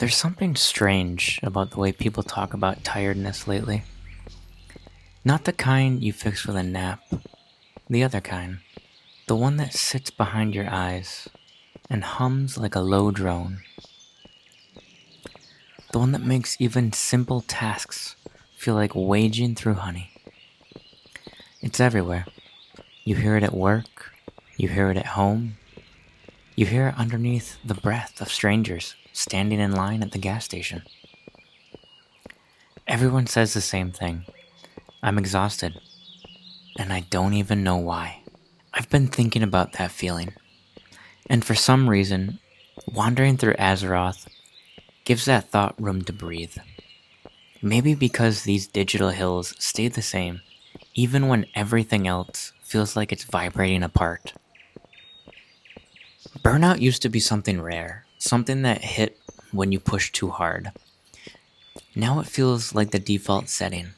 There's something strange about the way people talk about tiredness lately. Not the kind you fix with a nap, the other kind. The one that sits behind your eyes and hums like a low drone. The one that makes even simple tasks feel like wading through honey. It's everywhere. You hear it at work, you hear it at home, you hear it underneath the breath of strangers standing in line at the gas station. Everyone says the same thing. I'm exhausted, and I don't even know why. I've been thinking about that feeling, and for some reason, wandering through Azeroth gives that thought room to breathe. Maybe because these digital hills stay the same, even when everything else feels like it's vibrating apart. Burnout used to be something rare, something that hit when you push too hard. Now it feels like the default setting,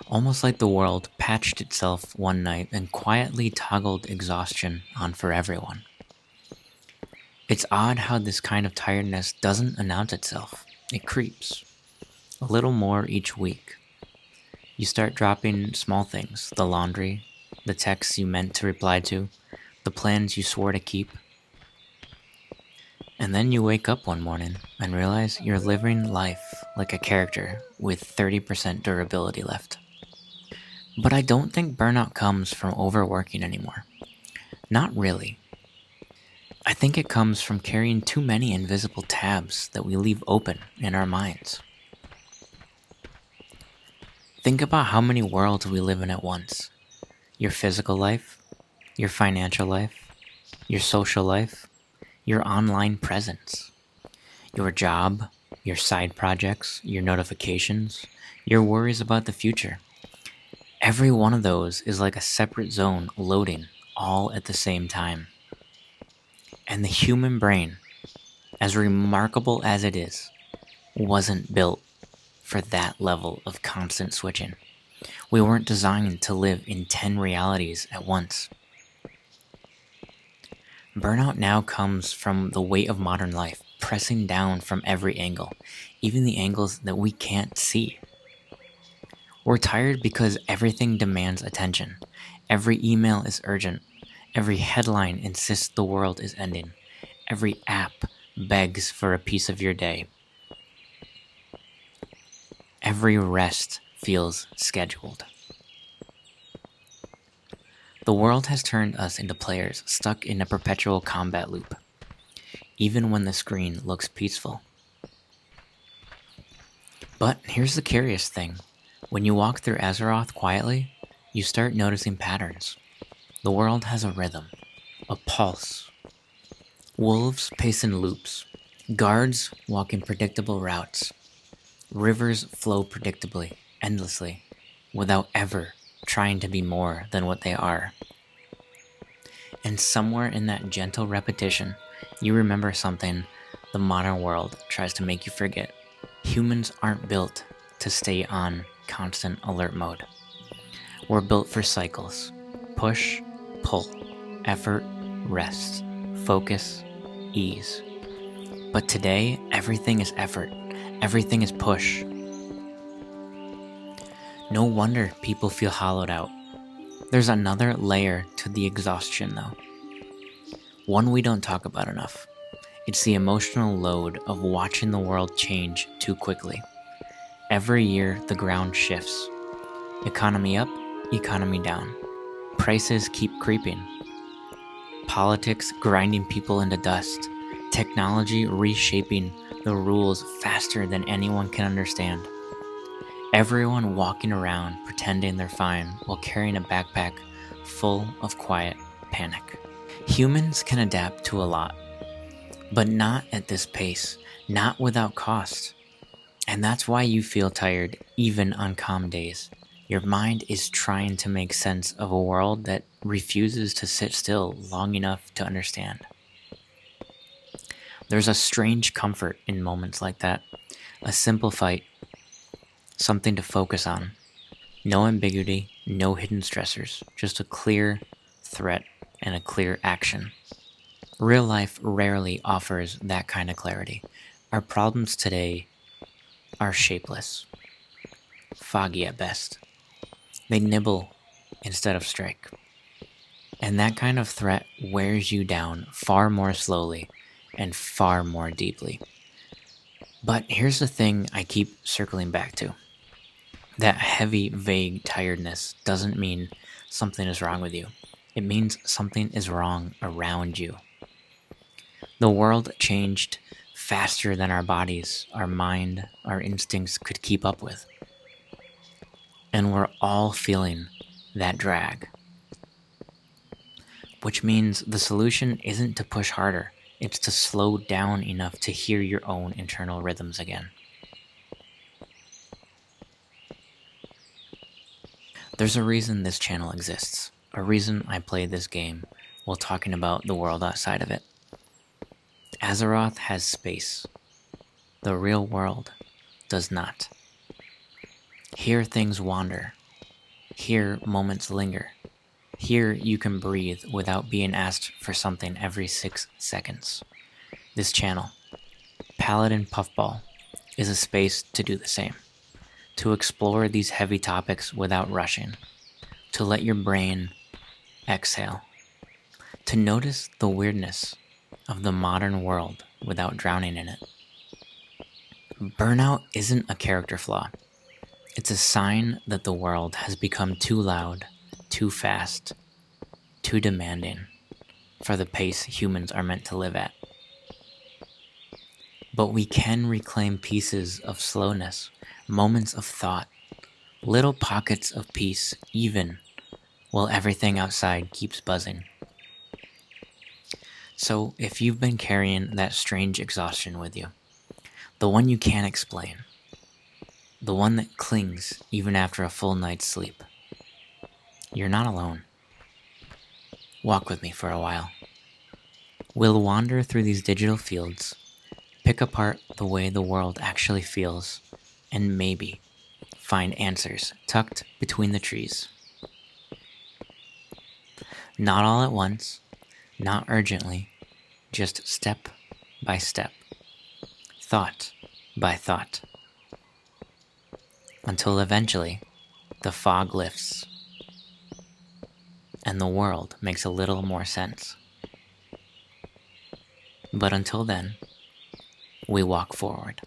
almost like the world patched itself one night and quietly toggled exhaustion on for everyone. It's odd how this kind of tiredness doesn't announce itself. It creeps a little more each week. You start dropping small things, the laundry, the texts you meant to reply to, the plans you swore to keep. And then you wake up one morning and realize you're living life like a character with 30% durability left. But I don't think burnout comes from overworking anymore. Not really. I think it comes from carrying too many invisible tabs that we leave open in our minds. Think about how many worlds we live in at once: your physical life, your financial life, your social life, your online presence, your job, your side projects, your notifications, your worries about the future. Every one of those is like a separate zone loading all at the same time. And the human brain, as remarkable as it is, wasn't built for that level of constant switching. We weren't designed to live in 10 realities at once. Burnout now comes from the weight of modern life, pressing down from every angle, even the angles that we can't see. We're tired because everything demands attention. Every email is urgent. Every headline insists the world is ending. Every app begs for a piece of your day. Every rest feels scheduled. The world has turned us into players stuck in a perpetual combat loop, even when the screen looks peaceful. But here's the curious thing. When you walk through Azeroth quietly, you start noticing patterns. The world has a rhythm, a pulse. Wolves pace in loops. Guards walk in predictable routes. Rivers flow predictably, endlessly, without ever trying to be more than what they are. And somewhere in that gentle repetition, you remember something the modern world tries to make you forget. Humans aren't built to stay on constant alert mode. We're built for cycles: push, pull, effort, rest, focus, ease. But today, everything is effort, everything is push. No wonder people feel hollowed out. There's another layer to the exhaustion, though. One we don't talk about enough. It's the emotional load of watching the world change too quickly. Every year, the ground shifts. Economy up, economy down. Prices keep creeping. Politics grinding people into dust. Technology reshaping the rules faster than anyone can understand. Everyone walking around pretending they're fine while carrying a backpack full of quiet panic. Humans can adapt to a lot, but not at this pace, not without cost. And that's why you feel tired even on calm days. Your mind is trying to make sense of a world that refuses to sit still long enough to understand. There's a strange comfort in moments like that. A simple fight, something to focus on. No ambiguity, no hidden stressors, just a clear threat and a clear action. Real life rarely offers that kind of clarity. Our problems today are shapeless, foggy at best. They nibble instead of strike. And that kind of threat wears you down far more slowly and far more deeply. But here's the thing I keep circling back to: that heavy, vague tiredness doesn't mean something is wrong with you, it means something is wrong around you. The world changed faster than our bodies, our mind, our instincts could keep up with. And we're all feeling that drag. Which means the solution isn't to push harder, it's to slow down enough to hear your own internal rhythms again. There's a reason this channel exists, a reason I play this game while talking about the world outside of it. Azeroth has space. The real world does not. Here things wander. Here moments linger. Here you can breathe without being asked for something every 6 seconds. This channel, Paladin Puffball, is a space to do the same. To explore these heavy topics without rushing. To let your brain exhale. To notice the weirdness of the modern world without drowning in it. Burnout isn't a character flaw. It's a sign that the world has become too loud, too fast, too demanding for the pace humans are meant to live at. But we can reclaim pieces of slowness, moments of thought, little pockets of peace, even while everything outside keeps buzzing. So if you've been carrying that strange exhaustion with you, the one you can't explain, the one that clings even after a full night's sleep, you're not alone. Walk with me for a while. We'll wander through these digital fields, pick apart the way the world actually feels, and maybe find answers tucked between the trees. Not all at once, not urgently, just step by step, thought by thought, until eventually the fog lifts and the world makes a little more sense. But until then, we walk forward.